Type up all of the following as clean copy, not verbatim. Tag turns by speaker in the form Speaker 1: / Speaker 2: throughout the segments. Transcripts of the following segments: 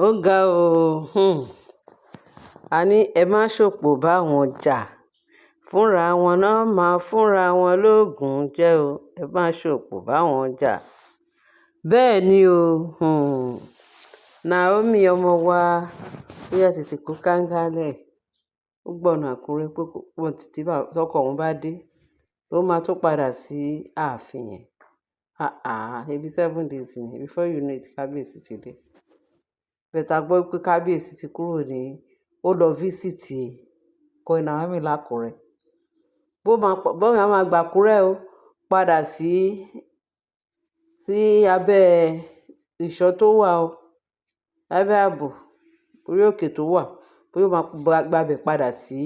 Speaker 1: ó ga a ní ẹ má ṣòpò báwọn jà fúnra wọn náà máa fúnra wọn lóògùn jẹ́ o, ẹ má ṣòpò báwọn jà. Bẹ́ẹ̀ ni o, Naomi ọmọ wa ó yá tètè kó káńkálẹ̀, ó gbọ̀nà Àkúrẹ́ pé wọ́n títí tọkọ òun bá dé ó máa tó padà sí ààfin yẹn. Ebi 7 days ni before you know it kábíyèsí ti dé. Bẹ̀tà gbọ́ pé kábíyèsí ti kúrò ní ó lọ físìtì Queen Naomi lákùrẹ́. Bó máa gbà Àkúrẹ́ o padà sí abẹ́ ìṣọ́ tó wà o, lábẹ́ ààbò orí òkè tó wà, bóyá ó máa gbàbẹ̀ padà sí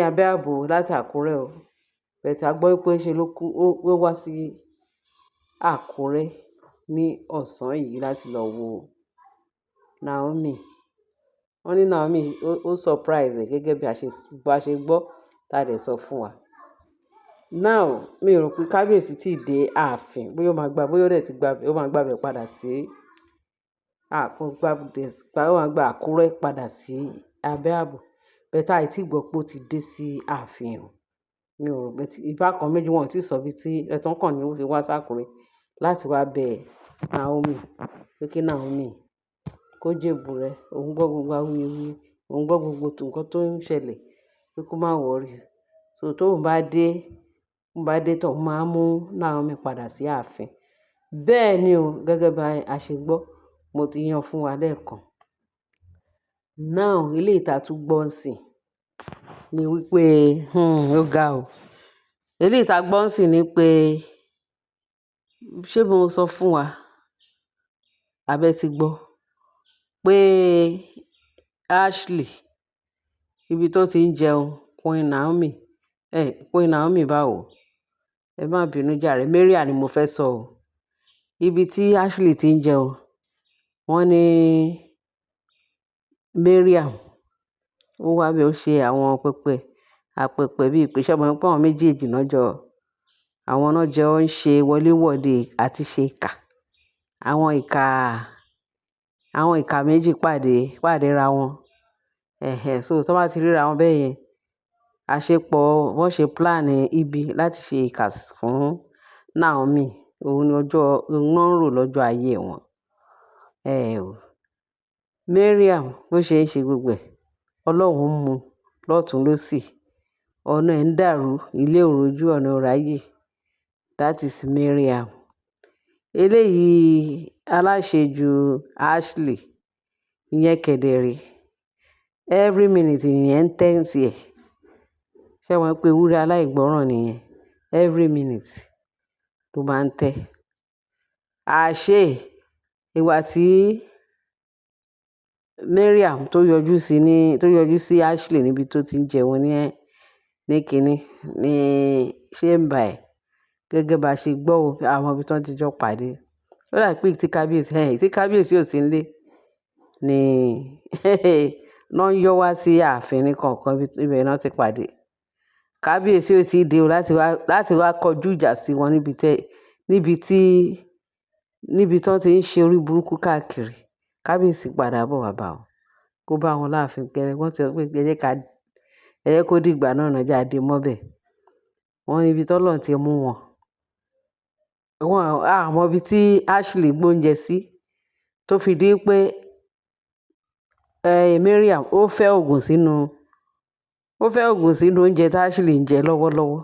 Speaker 1: abẹ́ ààbò láti Àkúrẹ́ o. Bẹ̀tà gbọ́ pé ṣe ló wá sí Àkúrẹ́ ní ọ̀sán yìí láti lọ wo Naomi. Wọ́n ní Naomi ó surprise ẹ̀ gẹ́gẹ́ bí a ṣe gbọ́ tá a dẹ̀ sọ fún wa. Now mi ò rò pé kábíyèsí ti dé ààfin, bóyá ó máa gbàbẹ̀ padà sí Àkúrẹ́ padà sí abẹ́ ààbò. Bẹ̀tà àìtí gbọ́ pé ó ti dé sí ààfin o. Mi ò rò pé ìbákan méjì wọn ò tí ì sọ bí tí ẹ̀tàn kan ni ó fi wá sí Àkúrẹ́ láti wá bẹ Naomi pé kí Naomi kó jèbù rẹ̀, òun gbọ́ gbogbo awuyewuye, òun gbọ́ gbogbo nǹkan tó ń ṣẹlẹ̀ pé kó má worry. So tóun bá dé tán máa mú Naomi padà sí ààfin. Bẹ́ẹ̀ ni o, gẹ́gẹ́ bí a ṣe gbọ́, mo ti yan fún wa lẹ́ẹ̀kan. Now eléyìí tá tún gbọ́ ńsìn ni wípé ó ga o. Eléyìí tá gbọ́ ńsìn ni pé ṣé mo sọ fún wa abẹ́ ti gbọ́ pé Ashley ibi tó ti ń jẹun Queen Naomi báwo, ẹ má bínú jàre, Mariam ni mo fẹ́ sọ o. Ibi tí Ashley ti ń jẹun wọ́n ní Mariam ó wá bẹ̀ ó ṣe àwọn apẹpẹ bíi pé ṣé ọmọ pé àwọn méjèèjì náà jọ àwọn náà jẹ́ ó ń ṣe wọléwọ̀de àti ṣe ìkà. Àwọn ìkà méjì pàdé ra wọn. So tó bá ti ríra wọn bẹ́ẹ̀ yẹn, àṣepọ̀ wọ́n ṣe plan ibi láti ṣe ìkà fún Naomi. Òun ni wọ́n ń rò lọ́jọ́ ayé wọn. Mariam bó ṣe ń ṣe gbogbo ẹ̀, Ọlọ́run mú lọ́tùn lósì, ọ̀nà ẹ̀ ń dàrú, ilé òrojú ọ̀nà òráyè. That is Mariam. Eléyìí aláṣejù Ashley ìyẹn kẹ̀dẹ̀rẹ̀ every minute ìyẹn ń tẹ́ǹtì ẹ̀. Ṣé wọ́n pé ewúrẹ́ aláìgbọ́ràn nìyẹn, every minute ló máa ń tẹ́. Àṣé ìgbà tí Mariam tó yọjú sí Ashley níbi tó ti ń jẹun ní chamber ẹ̀, gẹ́gẹ́ bá ṣe gbọ́ àwọn ibi tó ti jọ pàdé. Ó dà pé tí kábíyèsí ò sí nílé ni náà ń yọ́ wá sí ààfin ní kọ̀ọ̀kan ibẹ̀ náà ti pàdé. Kábíyèsí ò tí ì dé o láti wá kọjú ìjà sí wọn níbi tí wọ́n ti ń ṣe orí burúkú káàkiri. Kábíyèsí padà bọ̀ wá bá wọn kó bá wọn láàfin pẹ́rẹ́. Wọ́n ti sọ pé ẹ jẹ́ kó dìgbà náà náà jáde mọ́bẹ̀. Wọ́n ní ibi tọ́lọ́run ti mú wọn. Àmọ́ ibi tí Ashley gbóúnjẹ sí tó fi di pé Mariam ó fẹ́ ògùn sínú oúnjẹ tí Ashley ń jẹ lọ́wọ́lọ́wọ́.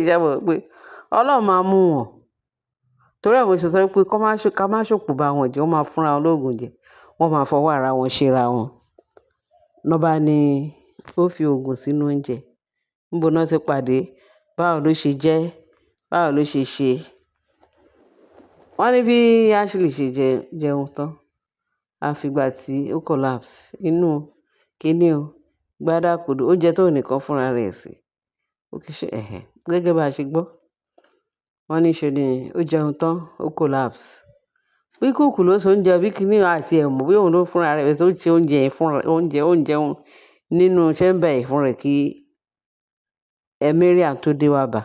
Speaker 1: Ṣé mo pé Ọlọ́run máa mú wọn. Torí ẹ̀ mo ṣe sọ pé ká má ṣòpò bá wọn jẹ́, wọ́n máa fúnra wọn lóògùn jẹ, wọ́n máa fọwọ́ ara wọn ṣera wọn. Lọ́ba ni ó fi ògùn sínú oúnjẹ. Níbo náà ti pàdé, báwo ló ṣe jẹ́, báwo ló ṣe ṣe. Wọ́n ní bí Ashley ṣe jẹun tán àfìgbà tí ó collapse inú kíní o gbádàkodo oúnjẹ tó nìkan fúnra rẹ̀ sí. Ó kì í ṣe gẹ́gẹ́ bá ṣe gbọ́. Wọ́n ní ṣe ni ó jẹun tán ó collapse. Bí kúkú ló so oúnjẹ bí kíní àti ẹ̀mú bí òun ló fúnra rẹ̀ tó ṣe oúnjẹ nínú chamber ẹ̀ fún rẹ̀ kí Mariam tó dé wá bá.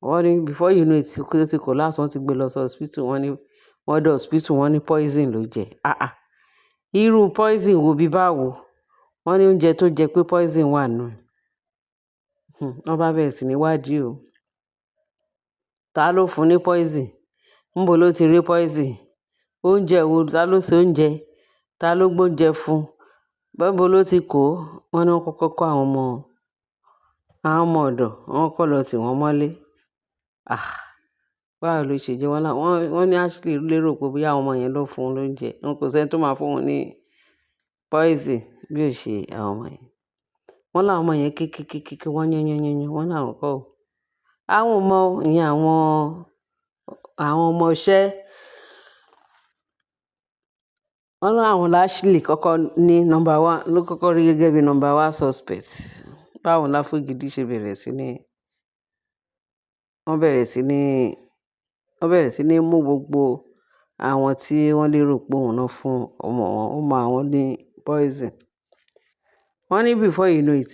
Speaker 1: Wọ́n ní before you know it ó ti collapse, wọ́n ti gbé lọ sí hospital. Wọ́n ní wọ́n dé hospital wọ́n ní poison ló jẹ. Irú poison wo bí báwo? Wọ́n ní oúnjẹ tó jẹ pé poison wà nínú ẹ̀. Wọ́n bá bẹ̀rẹ̀ sí ní wádìí o. Ta ló fún ní poison? Níbo ló ti rí poison? Oúnjẹ wo? Ta ló ṣe oúnjẹ? Ta ló gbóúnjẹ fún? Níbo ló ti kó? Wọ́n ní wọ́n kọ́kọ́ kó àwọn ọmọ ọ̀dọ̀, wọ́n kọ́ lọ tì wọ́n mọ́lé. Báwo ló ṣe jẹ́? Wọ́n ní Ashley lérò pé bóyá àwọn ọmọ yẹn ló fún un lóúnjẹ. Kò sẹ́ni tó máa fún wọn ní poison bí ò ṣe àwọn ọmọ yẹn. Wọ́n láwọn ọmọ yẹn ké, wọ́n yán, wọ́n láwọn kọ́ o. Àwọn ò mọ ìyẹn àwọn ọmọọṣẹ́. Wọ́n láwọn Ashley kọ́kọ́ ní number one ló kọ́kọ́ rí gẹ́gẹ́ bí number one suspect. Báwo Láfógìdí ṣe bẹ̀rẹ̀ sí ní mú gbogbo àwọn tí wọ́n lérò pé òun náà fún ọmọ àwọn ní poison. Wọ́n ní before you know it,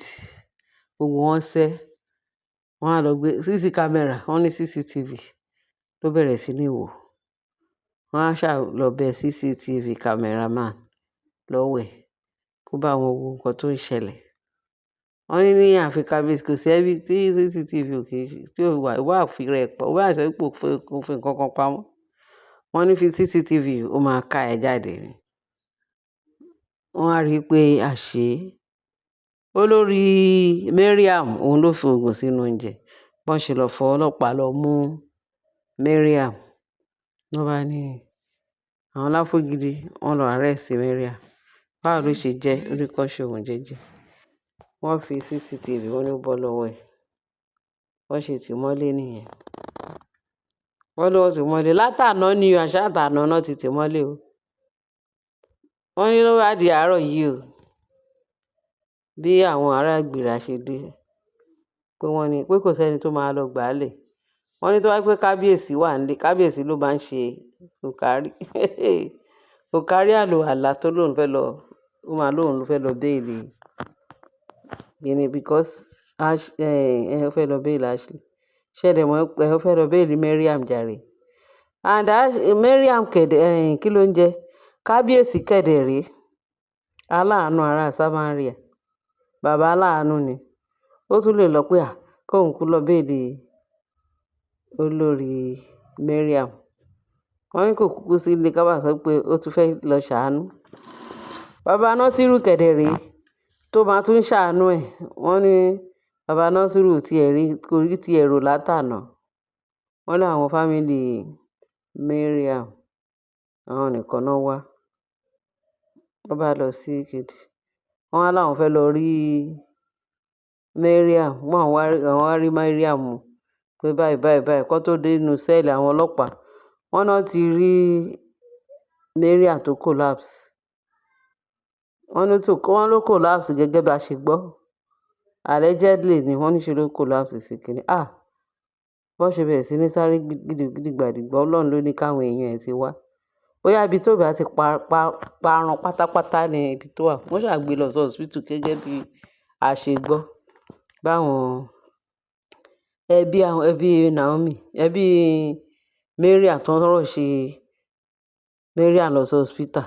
Speaker 1: gbogbo wọn ṣẹ́. Wọ́n á lọ gbé CC camera, wọ́n ní CCTV ló bẹ̀rẹ̀ sí ní wò. Wọ́n á ṣà lọ bẹ CCTV cameraman lọ́wọ́ ẹ̀ kó bá wọn wo nǹkan tó ń ṣẹlẹ̀. Wọ́n ní àfi kábíyèsí kò sí ẹbí tí CCTV ò kì í ṣe tí ò wà fi rẹ̀ pọ̀, ó bá ṣe pé kò fi nǹkan kan pamọ́. Wọ́n ní fi CCTV ó máa ká ẹ jáde ni. Wọ́n á rí i pé àṣé olórí Mariam òun ló fi oògùn sínú oúnjẹ. Bọ́n ṣe lọ fọ ọlọ́pàá lọ mú Mariam. Wọ́n bá ní àwọn Láfógìdí wọ́n lọ arrest Mariam. Báwo ló ṣe jẹ́? Ó ní kán ṣe òun jẹ́jẹ́. Wọ́n fi CCTV wọ́n ní ó bọ́ lọ́wọ́ ẹ̀. Wọ́n ṣe tì mọ́lé nìyẹn. Wọ́n ní wọ́n tì mọ́lé látàná ni o, àṣà àtàná náà ti tì mọ́lé o. Wọ́n ní ló wá di àárọ̀ yìí o bí àwọn ará Ìgbìrà ṣe dé pé wọ́n ní pé kò sẹ́ni tó máa lọ gbà á lẹ̀. Wọ́n ní tó bá pé kábíyèsí wà nílé, kábíyèsí ló máa ń ṣe òkárí àlùhàlà tó lóun fẹ́ lọ, ó máa lóun ló fẹ́ lọ béèlì yìí because ẹ fẹ́ lọ béèlì Ashley. Ṣẹ̀dẹ̀ mọ́ ẹ fẹ́ lọ béèlì Mariam jàre. And Mariam kẹ̀dẹ̀ kí ló ń jẹ? Kábíyèsí kẹ̀dẹ̀ rèé. Aláàánú ará Samaria. Bàbá aláàánú ni. Ó tún lè lọ pé kóun kú lọ béèlì olórí Mariam. Wọ́n ní kò kúkú sí ilé ká bá sọ pé ó tún fẹ́ lọ ṣàánú. Bàbá Násírù kẹ̀dẹ̀ rèé tó máa tún ṣàánú ẹ̀. Wọ́n ní bàbá Násírù kò rí ti ẹ̀rọ látàná. Wọ́n ní àwọn fámìlì Mariam àwọn nìkan náà wá. Wọ́n bá lọ sí kejì. Wọ́n á láwọn fẹ́ lọ rí Mariam. Àwọn wá rí Mariam pé báyìí kó tó dé inú sẹ́ẹ̀lì àwọn ọlọ́pàá. Wọ́n náà ti rí Mariam tó collapse. Wọ́n ló collapse gẹ́gẹ́ bá ṣe gbọ́. Allegedly ni wọ́n ní ṣe ló collapse sí kìíní. Bọ́n ṣe bẹ̀rẹ̀ sí ní sáré gidigbàdìgbà Ọlọ́run ló ní káwọn èèyàn ẹ̀ ti wá. Bóyá ibi tó bá ti parun pátápátá ni ibi tó wà. Wọ́n ṣáà gbé lọ sí hospital gẹ́gẹ́ bí a ṣe gbọ́. Báwọn ẹbí Naomi, ẹbí Mariam tó ń rọ̀ ṣe Mariam lọ sí hospital.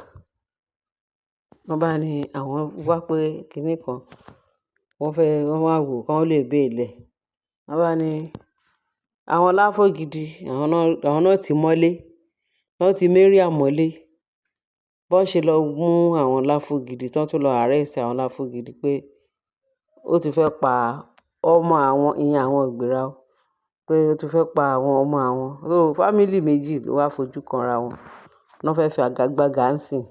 Speaker 1: Wọ́n bá ní àwọn wá pé kinní kan. Wọ́n wá wò kán lè béèlì ẹ̀. Wọ́n bá ní àwọn Láfógìdí àwọn náà ti mọ́lé. Wọ́n ti Mariam mọ́lé. Bọ́n ṣe lọ mú àwọn Láfógìdí tán tún lọ arrest àwọn Láfógìdí pé ó ti fẹ́ pa ọmọ àwọn ìyẹn àwọn Ìgbìrà o. Pé ó ti fẹ́ pa àwọn ọmọ àwọn. Fámílì méjì ló wá fojú kanra wọn. Wọ́n fẹ́ fi àgágbága ń sìn.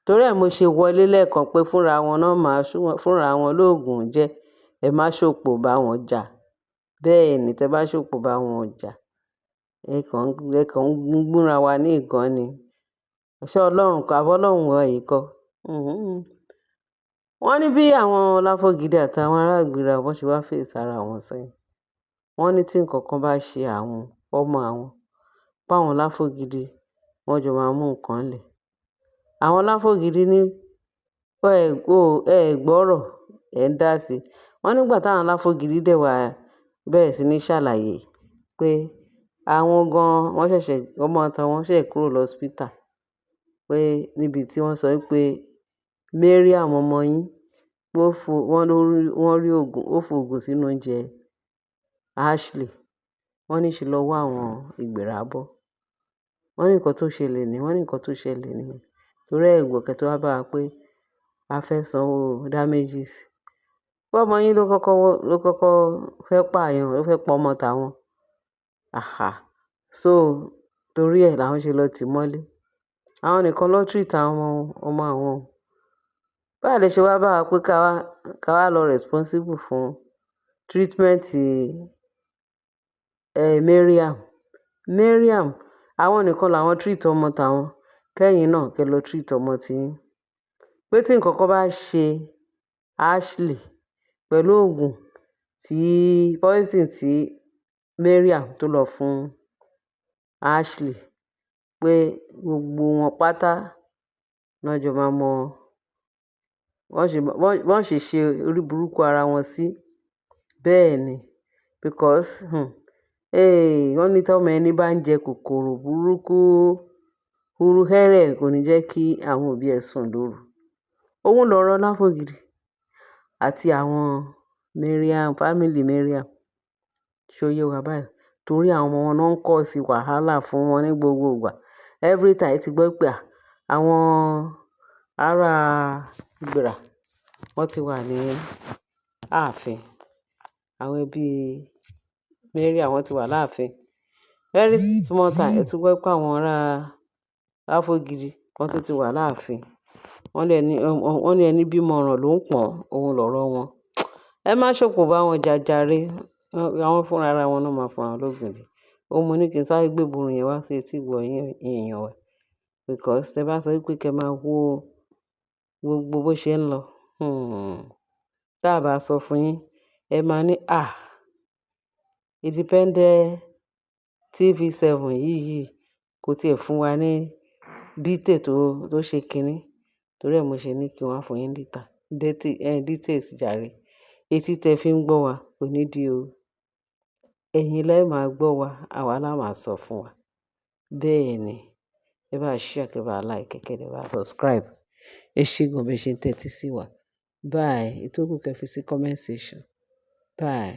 Speaker 1: Torí ẹ̀ mo ṣe wọlé lẹ́ẹ̀kan pé fúnra wọn lóògùn jẹ́. Ẹ má ṣòpò bá wọn jà. Bẹ́ẹ̀ ni tẹ́ bá ṣòpò bá wọn jà. Ẹ kàn ń gúnra wa ní ìgan ni. Ṣé Ọlọ́run kọ́ àbọ́lọ́run wọ̀ yìí kọ́? Wọ́n ní bí àwọn Láfógìdí àtàwọn ará Ìgbìrà bọ́n ṣe wá fèsì ara wọn sẹ́yìn. Wọ́n ní tí nǹkan kan bá ṣe àwọn ọmọ àwọn páwọn Láfógìdí wọ́n jọ máa mú nǹkan lẹ̀. Àwọn Láfógìdí ní ẹ gbọ́rọ̀ ẹ̀ ń dá sí i. Wọ́n nígbà táwọn Láfógìdí dẹ̀ wá bẹ̀rẹ̀ sí ní ṣàlàyé pé àwọn gan ọmọ tàwọn ṣẹ̀ṣẹ̀ kúrò lọ́sípítà pé níbi tí wọ́n sọ pé Mariam ọmọ yín pé wọ́n rí oògùn, ó fòògùn sínú oúnjẹ Ashley. Wọ́n ní ṣe lọ́wọ́ àwọn ìgbéra bọ́. Wọ́n ní nǹkan tó ṣẹlẹ̀ ni. Torí ẹ̀ gbọ̀kẹ́ tó wá bá wa pé a fẹ́ sanwó damages. Pé ọmọ yín ló kọ́kọ́ fẹ́ pààyàn, ló fẹ́ pa ọmọ tàwọn. So torí ẹ̀ làwọn ṣe lọ tì í mọ́lé. Àwọn nìkan ló treat àwọn ọmọ àwọn. Báwo lẹ ṣe wá bá wa pé ká wá lọ responsible fún treatment Mariam. Àwọn nìkan làwọn treat ọmọ tàwọn. Kẹ́yìn náà kẹ́ lọ treat ọmọ tiyín. Pé tí nǹkan kan bá ṣe Ashley pẹ̀lú oògùn poison tí Mariam tó lọ fún Ashley, pé gbogbo wọn pátá náà jọ máa mọ wọ́n ṣe orí burúkú ara wọn sí. Bẹ́ẹ̀ ni, because wọ́n ní tọ́mọ ẹni bá ń jẹ kòkòrò burúkú, huru hẹ́rẹ̀ kò ní jẹ́ kí àwọn òbí ẹ̀ sùn lóru. Òun lọ̀rọ̀ Láfògìdì àti àwọn family Mariam. Ṣó yé wa báyìí? Torí àwọn ọmọ wọn náà ń cause wàhálà fún wọn ní gbogbo ìgbà. Every time ti gbọ́ pé àwọn ará Ìgbìrà wọ́n ti wà ní ààfin. Àwọn ẹbí Mariam wọ́n ti wà láàfin. Very small time ẹ tún gbọ́ pé àwọn ará Láfògìdì wọ́n tún ti wà láàfin. Wọ́n ní ẹni bímọ ọ̀ràn ló ń pọ̀n, òun lọ̀rọ̀ wọn. Ẹ má ṣòpò bá wọn jà jàre. Àwọn fúnra ara wọn náà máa fún àwọn lóògùn jẹ. Mo ní kí n sáré gbé ìborùn yẹn wá sí etí ìgbọ́ yín èèyàn wa. Because tẹ bá sọ pé kẹ́ máa wo gbogbo bó ṣe ń lọ. Tá a bá sọ fún yín, ẹ máa ní Independent TV7 yìí kò tiẹ̀ fún wa ní detail tó ṣe kinní. Torí ẹ̀ mo ṣe ní kí wọ́n fún yín details jàre. Etí tẹ fi ń gbọ́ wa kò ní di o. Ẹ̀yin lẹ máa gbọ́ wa, àwa la máa sọ fún wa. Bẹ́ẹ̀ ni, ẹ bá share, kẹ́ bá like, kẹ́ bá subscribe. Ẹ ṣé gan bẹ́ẹ̀ ṣe ń tẹ́tí sí wa. Bye. Ìtókù kẹ́ fi sí comment section. Bye.